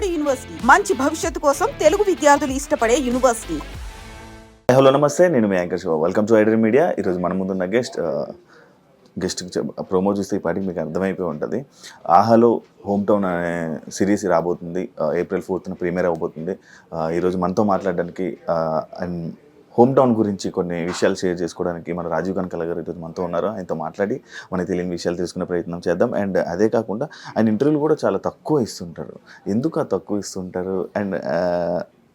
నాడు యూనివర్సిటీ మంచి భవిష్యత్తు కోసం తెలుగు విద్యార్థులు ఇష్టపడే యూనివర్సిటీ. హలో నమస్తే, నేను మీ anchor Shiva. Welcome to iDream media. ఈరోజు మన ముందున్న గెస్ట్ ప్రోమో చూస్తే ఈ పాటికి మీకు అర్థమైపోయి ఉంటుంది. ఆహాలో హోమ్ టౌన్ అనే సిరీస్ రాబోతుంది. April 4th ప్రీమియర్ అవబోతుంది. ఈరోజు మనతో మాట్లాడడానికి అండ్ హోమ్ టౌన్ గురించి కొన్ని విషయాలు షేర్ చేసుకోవడానికి మన రాజీవ్ కనకాల గారు ఈరోజు మనతో ఉన్నారు. ఆయనతో మాట్లాడి మనకి తెలియని విషయాలు తెలుసుకునే ప్రయత్నం చేద్దాం. అండ్ అదే కాకుండా ఆయన ఇంటర్వ్యూలు కూడా చాలా తక్కువ ఇస్తుంటారు. ఎందుకు ఆ తక్కువ ఇస్తుంటారు అండ్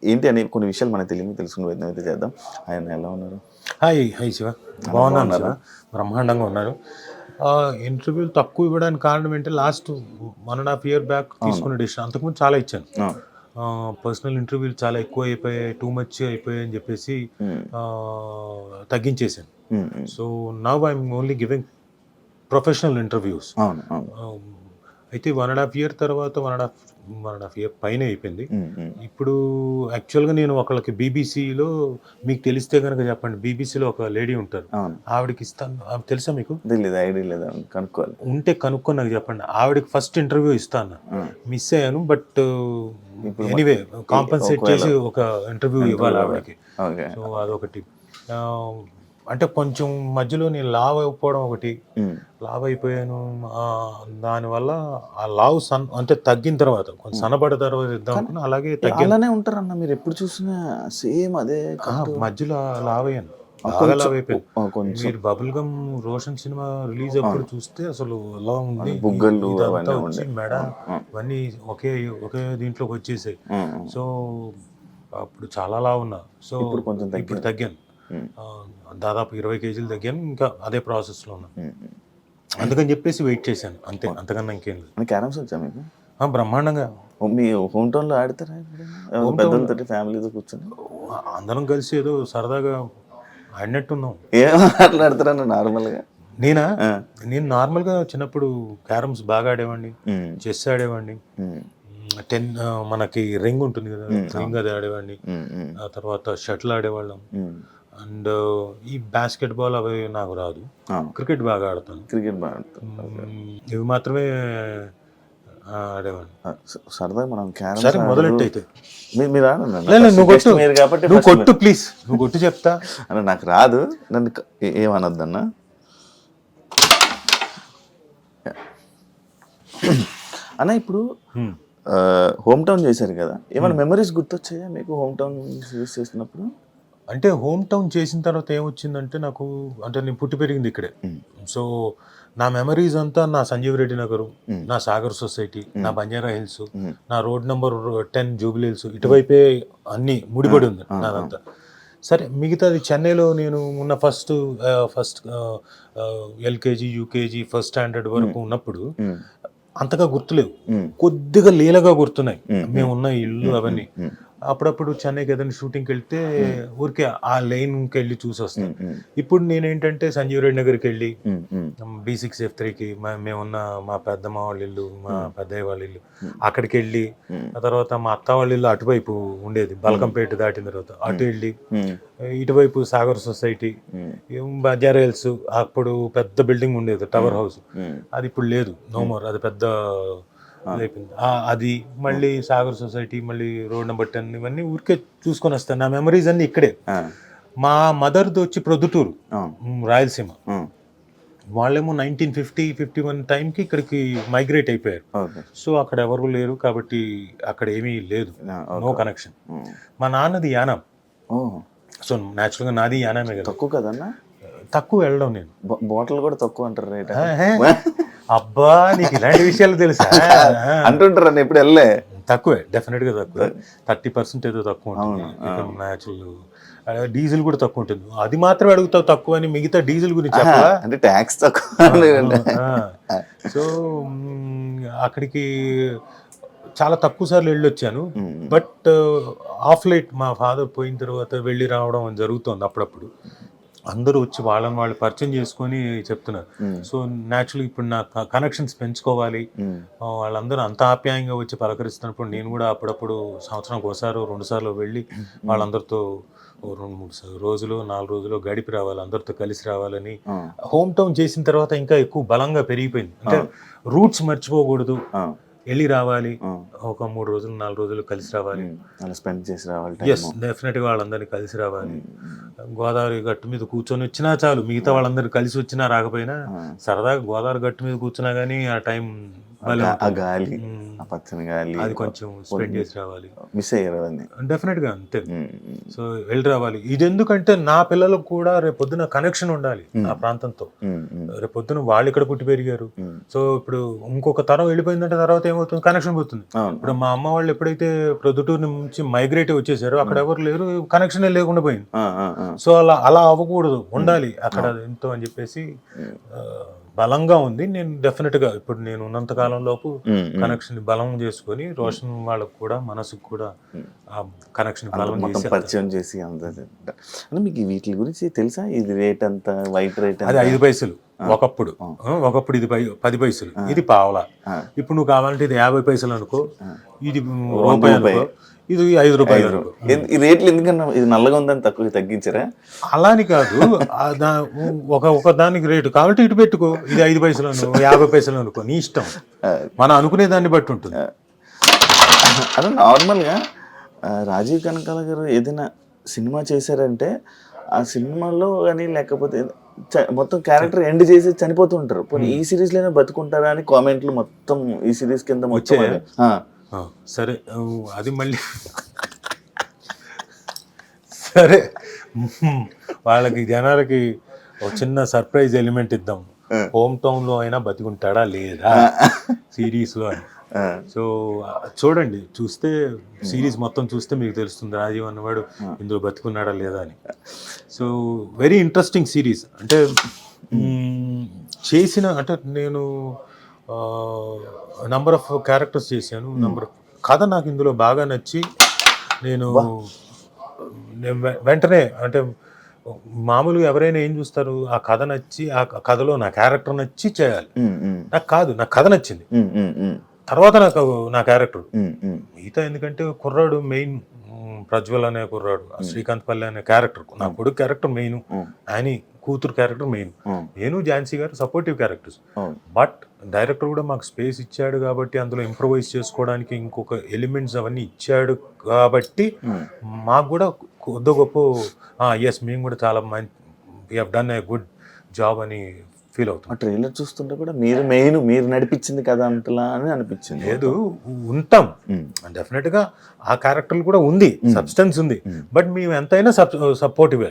ఏంటి అని కొన్ని విషయాలు మనకు తెలియని తెలుసుకునే ప్రయత్నం అయితే చేద్దాం. ఆయన ఎలా ఉన్నారు? హాయ్ శివ, బాగున్నాను శివ, బ్రహ్మాండంగా ఉన్నారు. ఇంటర్వ్యూలు తక్కువ ఇవ్వడానికి కారణం ఏంటంటే లాస్ట్ 1.5 year బ్యాక్ తీసుకున్న డిసిషన్. అంతకుముందు చాలా ఇచ్చాను. పర్సనల్ ఇంటర్వ్యూలు చాలా ఎక్కువ అయిపోయాయి, టూ మచ్ అయిపోయాయి అని చెప్పేసి తగ్గించేసాను. So now I'm only giving professional interviews. అయితే 1.5 year తర్వాత 1.5 year పైన అయిపోయింది. ఇప్పుడు యాక్చువల్గా నేను ఒకళ్ళకి బీబీసీలో, మీకు తెలిస్తే కనుక చెప్పండి, బీబీసీలో ఒక లేడీ ఉంటారు, ఆవిడకి ఇస్తాను. తెలుసా మీకు? ఐడియా లేదా, కనుక్కోవాలి. ఉంటే కనుక్కొని నాకు చెప్పండి. ఆవిడకి ఫస్ట్ ఇంటర్వ్యూ ఇస్తాను, మిస్ అయ్యాను. బట్ ఎనీవే కాంపన్సేట్ చేసి ఒక ఇంటర్వ్యూ ఇవ్వాలి ఆవిడకి. సో అదొకటి. అంటే కొంచెం మధ్యలో నేను లావ్ అయిపోవడం ఒకటి, లావ్ అయిపోయాను. దానివల్ల ఆ లావ్ అంటే తగ్గిన తర్వాత కొంచెం సన్నబడ్డ తర్వాత ఇద్దాం అనుకున్నా, అలాగే అలానే ఉంటారన్న. మీరు ఎప్పుడు చూసినా సేమ్ అదే. మధ్యలో లావ్ అయ్యాను, లావ్ అయిపోయాను. మీరు bubble gum Roshan cinema release అప్పుడు చూస్తే అసలు ఎలా ఉంది, బుగ్గలు, మెడ ఇవన్నీ ఒకే దీంట్లోకి వచ్చేసాయి. సో అప్పుడు చాలా లావ్ ఉన్నా. సో ఇప్పుడు తగ్గాను, దాదాపు 20 kgs తగ్గాను. ఇంకా అదే ప్రాసెస్లో ఉన్నా. అందుకని చెప్పేసి వెయిట్ చేశాను అంతే, అంతకన్నా ఇంకేం లేదు. క్యారమ్స్ వచ్చా మీకు? బ్రహ్మాండంగా. మీ హోమ్ టౌన్లో ఆడతారా? పెద్దలతో ఫ్యామిలీతో కూర్చొని అందరం కలిసి ఏదో సరదాగా ఆడినట్టున్నాం. ఏం మాట్లాడతారా నార్మల్గా? నేను నార్మల్గా చిన్నప్పుడు క్యారమ్స్ బాగా ఆడేవాడిని, చెస్ ఆడేవాడిని, 10 మనకి రింగ్ ఉంటుంది కదా, రింగ్ అది ఆడేవాడిని. ఆ తర్వాత షటిల్ ఆడేవాళ్ళం. అండ్ ఈ బాస్కెట్ బాల్ అవి నాకు రాదు. క్రికెట్ బాగా ఆడతాను. ఇవి మాత్రమే ఆడేవాడిని. సరదా మనం సరే మొదలెట్టయితే నువ్వు కొట్టు ప్లీజ్, నువ్వు కొట్టు చెప్తా. అన్న నాకు రాదు, నన్ను ఏమనొద్దన్నా. అన్న ఇప్పుడు హోమ్ టౌన్ చేశారు కదా, ఏమైనా మెమరీస్ గుర్తొచ్చాయా మీకు హోమ్ టౌన్ యూజ్ చేసినప్పుడు? అంటే హోమ్ టౌన్ చేసిన తర్వాత ఏమొచ్చిందంటే నాకు, అంటే నేను పుట్టి పెరిగింది ఇక్కడే. సో నా మెమరీస్ అంతా నా సంజీవ్ రెడ్డి నగరు, నా సాగర్ సొసైటీ, నా బంజారా హిల్స్, నా రోడ్ నెంబర్ 10 జూబిలీ హిల్స్, ఇటువైపే అన్నీ ముడిపడి ఉంది నాదంతా. సరే మిగతాది చెన్నైలో నేను ఉన్న first LKG UKG first standard వరకు ఉన్నప్పుడు అంతగా గుర్తులేవు, కొద్దిగా లీలగా గుర్తున్నాయి మేమున్న ఇల్లు అవన్నీ. అప్పుడప్పుడు చెన్నైకి ఏదైనా షూటింగ్కి వెళ్తే ఊరికే ఆ లైన్కి వెళ్ళి చూసి వస్తాను. ఇప్పుడు నేనేంటంటే సంజీవ్ రెడ్డి నగర్కి వెళ్ళి B6F3కి మేమున్న మా పెద్దమ్మ వాళ్ళ ఇల్లు, మా పెద్దయ్య వాళ్ళ ఇల్లు, అక్కడికి వెళ్ళి ఆ తర్వాత మా అత్త వాళ్ళ ఇల్లు అటువైపు ఉండేది, బల్కంపేట దాటిన తర్వాత అటు వెళ్ళి, ఇటువైపు సాగర్ సొసైటీ, బంజారా హిల్స్, అప్పుడు పెద్ద బిల్డింగ్ ఉండేది టవర్ హౌస్, అది ఇప్పుడు లేదు, నో మోర్, అది పెద్ద అయిపోయింది. అది మళ్ళీ సాగర్ సొసైటీ, మళ్ళీ రోడ్ నెంబర్ 10, ఇవన్నీ ఊరికే చూసుకొని వస్తాను. నా మెమరీస్ అన్ని ఇక్కడే. మా మదర్ది వచ్చి ప్రొద్దుటూరు, రాయలసీమ. వాళ్ళేమో 1950-51 టైంకి ఇక్కడికి మైగ్రేట్ అయిపోయారు. సో అక్కడ ఎవరు లేరు కాబట్టి అక్కడ ఏమీ లేదు, నో కనెక్షన్. మా నాన్నది యానాం. సో న్యాచురల్గా నాది యానామే కదా. తక్కువ కదన్నా? తక్కువ వెళ్ళడం. నేను బాటిల్ కూడా తక్కువ అంటారు రేట్. అబ్బా నీకు ఇలాంటి విషయాలు తెలుసా అంటుంటారు, ఎప్పుడు వెళ్ళే. తక్కువే, డెఫినెట్ గా తక్కువే. 30% ఏదో తక్కువ ఉంటుంది. న్యాచురల్ డీజిల్ కూడా తక్కువ ఉంటుంది. అది మాత్రమే అడుగుతావు తక్కువ అని, మిగతా డీజిల్ గురించి చెప్పాలా? అంటే ట్యాక్స్ తక్కువ. సో అక్కడికి చాలా తక్కువ సార్లు వెళ్ళొచ్చాను. బట్ ఆఫ్ లైట్ మా ఫాదర్ పోయిన తర్వాత వెళ్ళి రావడం జరుగుతుంది అప్పుడప్పుడు. అందరూ వచ్చి వాళ్ళని వాళ్ళు పరిచయం చేసుకొని చెప్తున్నారు. సో న్యాచురల్ ఇప్పుడు నా కనెక్షన్స్ పెంచుకోవాలి, వాళ్ళందరూ అంత ఆప్యాయంగా వచ్చి పలకరిస్తున్నప్పుడు నేను కూడా అప్పుడప్పుడు సంవత్సరానికి ఒకసారి 2 సార్లు వెళ్ళి వాళ్ళందరితో 2-3 రోజులు 4 రోజులు గడిపి రావాలి, అందరితో కలిసి రావాలని. హోమ్ టౌన్ చేసిన తర్వాత ఇంకా ఎక్కువ బలంగా పెరిగిపోయింది. అంటే రూట్స్ మర్చిపోకూడదు, వెళ్ళి రావాలి, ఒక 3 రోజులు 4 రోజులు కలిసి రావాలి, అలా స్పెండ్ చేసి రావాలి. ఎస్ డెఫినెట్గా వాళ్ళందరినీ కలిసి రావాలి. గోదావరి గట్టు మీద కూర్చొని వచ్చినా చాలు, మిగతా వాళ్ళందరూ కలిసి వచ్చినా రాకపోయినా సరదాగా గోదావరి గట్టు మీద కూర్చున్నా కానీ ఆ టైం ఆ గాలి, ఆ పచ్చని గాలి అది కొంచెం స్పెండ్ చేసి రావాలి. మిస్ అయ్యారు అవన్నీ డెఫినెట్గా అంతే. సో వెళ్ళి రావాలి. ఇది ఎందుకంటే నా పిల్లలకు కూడా రేపొద్దున కనెక్షన్ ఉండాలి ఆ ప్రాంతంతో. రేపొద్దున వాళ్ళు ఇక్కడ పుట్టి పెరిగారు. సో ఇప్పుడు ఇంకొక తరం వెళ్ళిపోయిందంటే తర్వాత ఏమవుతుంది, కనెక్షన్ పోతుంది. ఇప్పుడు మా అమ్మ వాళ్ళు ఎప్పుడైతే ప్రొద్దుటూరు నుంచి మైగ్రేట్ వచ్చేసారో అక్కడ ఎవరు లేరు, కనెక్షన్ లేకుండా పోయింది. సో అలా అవ్వకూడదు, ఉండాలి అక్కడ ఎంతో అని చెప్పేసి బలంగా ఉంది. నేను డెఫినెట్ గా ఇప్పుడు నేను ఉన్నంత కాలం లోపు కనెక్షన్ బలం చేసుకొని రోషన్ వాళ్ళకు కూడా మనసుకు కూడా ఆ కనెక్షన్ బలం పరిచయం చేసి అంటే మీకు వీటి గురించి తెలుసా? ఇది రేట్ అంత, వైట్ రేట్ అది 5 పైసలు ఒకప్పుడు ఇది 10 పైసలు, ఇది పావలా. ఇప్పుడు నువ్వు కావాలంటే ఇది 50 పైసలు అనుకో, ఇది రూపాయి అనుకో, ఇది 5 రూపాయలు. ఈ రేట్లు ఎందుకన్నా ఇది నల్లగా ఉందని తగ్గించారా? అలాని కాదు, ఒక దానికి రేటు కావాలంటే ఇటు పెట్టుకో, ఇది 5 పైసలు అనుకో, 50 పైసలు అనుకో, నీ ఇష్టం. మనం అనుకునే దాన్ని బట్టి ఉంటుంది. అదే నార్మల్గా రాజీవ్ కనకాల గారు ఏదైనా సినిమా చేశారంటే ఆ సినిమాలో కానీ లేకపోతే మొత్తం క్యారెక్టర్ ఎండ్ చేసి చనిపోతుంటారు. ఈ సిరీస్ లోనే బతుకుంటారా అని కామెంట్లు మొత్తం ఈ సిరీస్ కింద వచ్చాయి. సరే అది మళ్ళీ సరే వాళ్ళకి జనాలకి ఒక చిన్న సర్ప్రైజ్ ఎలిమెంట్ ఇద్దాం. హోమ్ టౌన్ లో అయినా బతికుంటాడా లేదా సిరీస్ లో అని. సో చూడండి, చూస్తే సిరీస్ మొత్తం చూస్తే మీకు తెలుస్తుంది రాజీవ్ అన్నవాడు ఇందులో బతుకున్నాడా లేదా అని. So very interesting series. అంటే చేసిన అంటే నేను నంబర్ ఆఫ్ క్యారెక్టర్స్ చేశాను, కథ నాకు ఇందులో బాగా నచ్చి నేను వెంటనే అంటే మామూలుగా ఎవరైనా ఏం చూస్తారు, ఆ కథ నచ్చి ఆ కథలో నా క్యారెక్టర్ నచ్చి చేయాలి. నాకు కాదు, నాకు కథ నచ్చింది, తర్వాత నాకు నా క్యారెక్టర్ మిగతా. ఎందుకంటే కుర్రాడు మెయిన్, ప్రజ్వల్ అనే కుర్రాడు, శ్రీకాంత్ పల్లె అనే క్యారెక్టర్, నా కొడుకు క్యారెక్టర్ మెయిన్, ఆయన కూతురు క్యారెక్టర్ మెయిన్, నేను ఝాన్సీ గారు సపోర్టివ్ క్యారెక్టర్స్. బట్ డైరెక్టర్ కూడా మాకు స్పేస్ ఇచ్చాడు కాబట్టి, అందులో ఇంప్రూవైజ్ చేసుకోవడానికి ఇంకొక ఎలిమెంట్స్ అవన్నీ ఇచ్చాడు కాబట్టి మాకు కూడా కొద్ది గొప్ప ఎస్ మేము కూడా చాలా మంచి we have done a good job అని ఫీల్ అవుతాం. ట్రైలర్ చూస్తుంటే కూడా మీరు నడిపించింది కదా అంతలా అని అనిపించింది. లేదు, ఉంటాం డెఫినెట్ గా, ఆ క్యారెక్టర్ కూడా ఉంది, సబ్స్టెన్స్ ఉంది, బట్ మేము ఎంతైనా సపోర్టివే.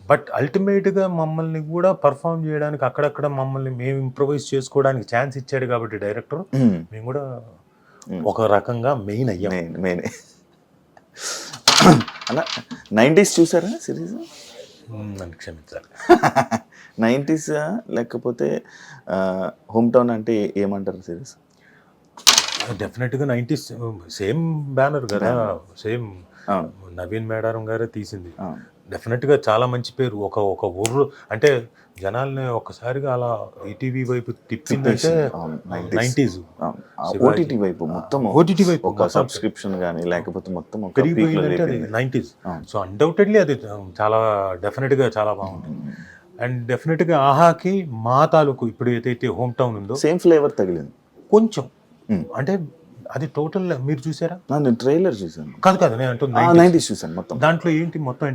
బట్ అల్టిమేట్ గా మమ్మల్ని కూడా పర్ఫామ్ చేయడానికి అక్కడక్కడ మమ్మల్ని మేము ఇంప్రూవైజ్ చేసుకోవడానికి ఛాన్స్ ఇచ్చాడు కాబట్టి డైరెక్టర్, మేము కూడా ఒక రకంగా మెయిన్ అయ్యాం. మెయిన్ అలా 90s చూసారా సిరీస్? నన్ను క్షమించాలి. 90s లేకపోతే హోమ్ టౌన్ అంటే ఏమంటారు సిరీస్? డెఫినెట్గా 90s సేమ్ బ్యానర్ కదా, సేమ్ నవీన్ మేడారం గారే తీసింది. డెఫినెట్గా చాలా మంచి పేరు. ఒక ఊరు అంటే జనాల్ని ఒక్కసారిగా అలా ఈటీవీ వైపు తిప్పిందంటే 90s. ఓటీటీ వైపు మొత్తం, ఓటీటీ వైపు ఒక సబ్స్క్రిప్షన్ కానీ లేకపోతే మొత్తం పెరిగిపోయిందంటే అది 90s. సో అన్డౌటెడ్లీ అది చాలా డెఫినెట్గా చాలా బాగుంటుంది. అండ్ డెఫినెట్గా ఆహాకి మా తాలూకు ఇప్పుడు ఏదైతే హోమ్ టౌన్ ఉందో సేమ్ ఫ్లేవర్ తగిలింది కొంచెం. అంటే అది టోటల్ మీరు చూసారా? నేను ట్రైలర్ చూసాను. కాదు నేను అంటుంది 90s చూసాను మొత్తం. దాంట్లో ఏంటి మొత్తం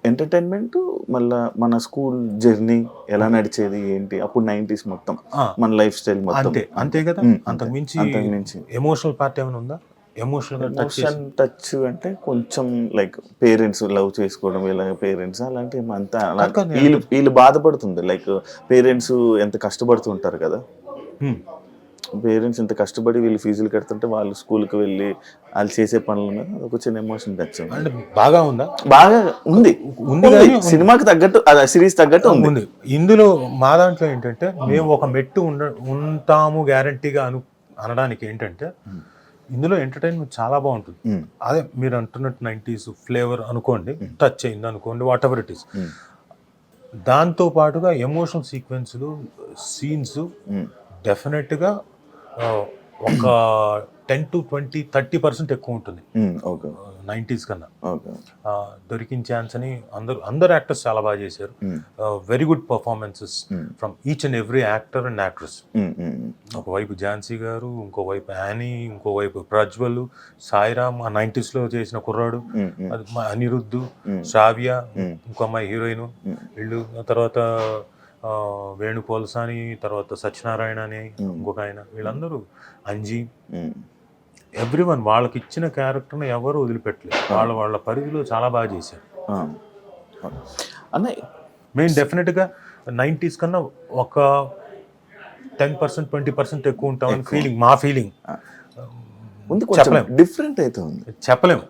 ఎంటర్టైన్మెంట్, మళ్ళీ మన స్కూల్ జర్నీ ఎలా నడిచేది ఏంటి అప్పుడు 90s మొత్తం, మన లైఫ్ స్టైల్ మొత్తం అంతే కదా. అంతకు మించి ఎమోషనల్ పార్ట్ ఏమైనా ఉందా? ఎమోషన్ టచ్ అంటే కొంచెం లైక్ పేరెంట్స్ లవ్ చేసుకోవడం, ఇలా పేరెంట్స్ అలాంటి అంతా వీళ్ళు బాధపడుతుంది. లైక్ పేరెంట్స్ ఎంత కష్టపడుతుంటారు కదా, పేరెంట్స్ ఎంత కష్టపడి వీళ్ళు ఫీజులు కడుతుంటే వాళ్ళు స్కూల్కి వెళ్ళి వాళ్ళు చేసే పనుల మీద ఒక చిన్న ఎమోషన్ టచ్ బాగా ఉందా? బాగా ఉంది. సినిమాకి తగ్గట్టు, సిరీస్ తగ్గట్టు ఉంది. ఇందులో మా దాంట్లో ఏంటంటే మేము ఒక మెట్టు ఉంటాము గ్యారంటీగా అనడానికి ఏంటంటే ఇందులో ఎంటర్టైన్మెంట్ చాలా బాగుంటుంది. అదే మీరు అంటున్నట్టు 90s ఫ్లేవర్ అనుకోండి, టచ్ అయింది అనుకోండి, వాట్ ఎవర్ ఇట్ ఈస్. దాంతో పాటుగా ఎమోషనల్ సీక్వెన్స్లు, సీన్స్ డెఫినెట్గా ఒక 10 to 20, 30% ఎక్కువ ఉంటుంది ఓకే 90s కన్నా. ఓకే దొరికిన ఛాన్స్ అని అందరు యాక్టర్స్ చాలా బాగా చేశారు. Very good performances from each and every actor and actress. ఒకవైపు ఝాన్సీ గారు, ఇంకోవైపు యానీ, ఇంకోవైపు ప్రజ్వల్, సాయిరామ్ ఆ 90s లో చేసిన కుర్రాడు, అది అనిరుద్ధు, శ్రావ్య, ఇంకో అమ్మాయి హీరోయిన్, వీళ్ళు తర్వాత వేణు పోల్సాని, తర్వాత సత్యనారాయణ అని ఇంకొక ఆయన, వీళ్ళందరూ అంజీ, ఎవ్రీవన్ వాళ్ళకి ఇచ్చిన క్యారెక్టర్ని ఎవరు వదిలిపెట్టలేదు. వాళ్ళ పరిధిలో చాలా బాగా చేశారు. అన్న మేము డెఫినెట్గా 90s కన్నా ఒక 10%, 20% ఎక్కువ ఉంటామని ఫీలింగ్, మా ఫీలింగ్. ఉంది, కొంచెం డిఫరెంట్ అయితే ఉంది, చెప్పలేం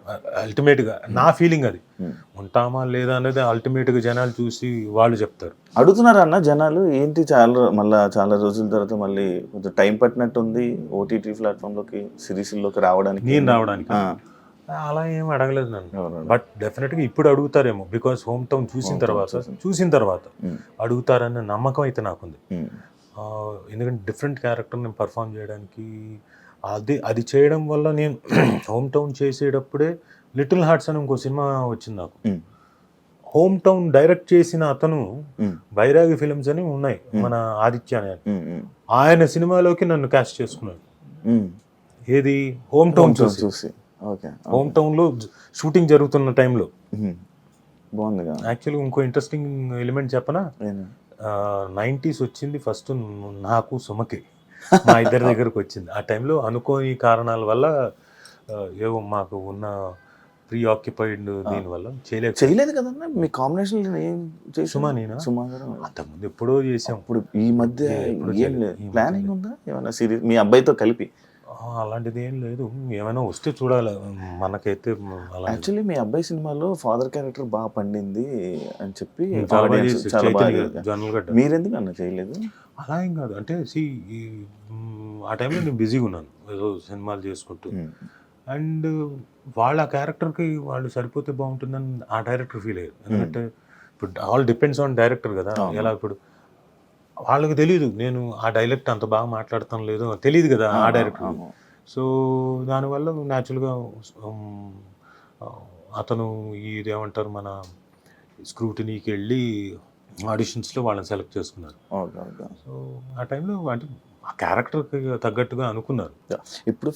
అల్టిమేట్గా. నా ఫీలింగ్ అది. ఉంటామా లేదా అనేది అల్టిమేట్గా జనాలు చూసి వాళ్ళు చెప్తారు. అడుగుతున్నారు అన్న జనాలు, ఏంటి చాలా రోజుల తర్వాత మళ్ళీ కొంచెం టైం పట్టినట్టు ఉంది ఓటీటీ ప్లాట్ఫామ్లోకి, సిరీస్లోకి రావడానికి. నేను రావడానికి అలా ఏం అడగలేదు నన్ను. బట్ డెఫినెట్గా ఇప్పుడు అడుగుతారేమో, బికాస్ హోమ్ టౌన్ చూసిన తర్వాత అడుగుతారన్న నమ్మకం అయితే నాకుంది. ఎందుకంటే డిఫరెంట్ క్యారెక్టర్ నేను పర్ఫామ్ చేయడానికి అది చేయడం వల్ల నేను హోమ్ టౌన్ చేసేటప్పుడే లిటిల్ హార్ట్స్ అని ఇంకో సినిమా వచ్చింది నాకు. హోమ్ టౌన్ డైరెక్ట్ చేసిన అతను బైరాగి ఫిల్మ్స్ అని ఉన్నాయి, మన ఆదిత్య అని, ఆయన సినిమాలోకి నన్ను క్యాస్ట్ చేసుకున్నాడు. ఏది హోమ్ టౌన్ చూసి. హోమ్ టౌన్ లో షూటింగ్ జరుగుతున్న టైంలో. బాగుంది. యాక్చువల్గా ఇంకో ఇంట్రెస్టింగ్ ఎలిమెంట్ చెప్పనా, 90s వచ్చింది ఫస్ట్ నాకు, సుమకి, మా ఇద్దరి దగ్గరకు వచ్చింది. ఆ టైంలో అనుకోని కారణాల వల్ల ఏవో మాకు ఉన్న ప్రీ ఆక్యుపైడ్ దీనివల్ల చేయలేదు కదన్నా. మీ కాంబినేషన్ సుమా నేను అంతకుముందు ఎప్పుడో చేసాం. ఇప్పుడు ఈ మధ్య ఏం లేదు, ప్లానింగ్ ఉందా ఏమైనా సిరీస్ మీ అబ్బాయితో కలిపి? అలాంటిది ఏం లేదు, ఏమైనా వస్తే చూడాలి. మనకైతే యాక్చువల్లీ మీ అబ్బాయి సినిమాలో ఫాదర్ క్యారెక్టర్ బాగా పండింది అని చెప్పి మీరెందుకు అన్న చేయలేదు? అలా ఏం కాదు, అంటే ఆ టైంలో నేను బిజీగా ఉన్నాను ఏదో సినిమాలు చేసుకుంటూ. అండ్ వాళ్ళ క్యారెక్టర్కి వాళ్ళు సరిపోతే బాగుంటుందని ఆ డైరెక్టర్ ఫీల్ అయ్యారు. ఎందుకంటే ఇప్పుడు ఆల్ డిపెండ్స్ ఆన్ డైరెక్టర్ కదా. ఎలా ఇప్పుడు వాళ్ళకి తెలియదు నేను ఆ డైలెక్ట్ అంత బాగా మాట్లాడతాం లేదు తెలియదు కదా ఆ డైరెక్టర్. సో దానివల్ల న్యాచురల్గా అతను ఇదేమంటారు మన స్క్రూటినీకి వెళ్ళి ఆడిషన్స్లో వాళ్ళని సెలెక్ట్ చేసుకున్నారు. సో ఆ టైంలో అంటే ఆ క్యారెక్టర్కి తగ్గట్టుగా అనుకున్నారు. ఇప్పుడు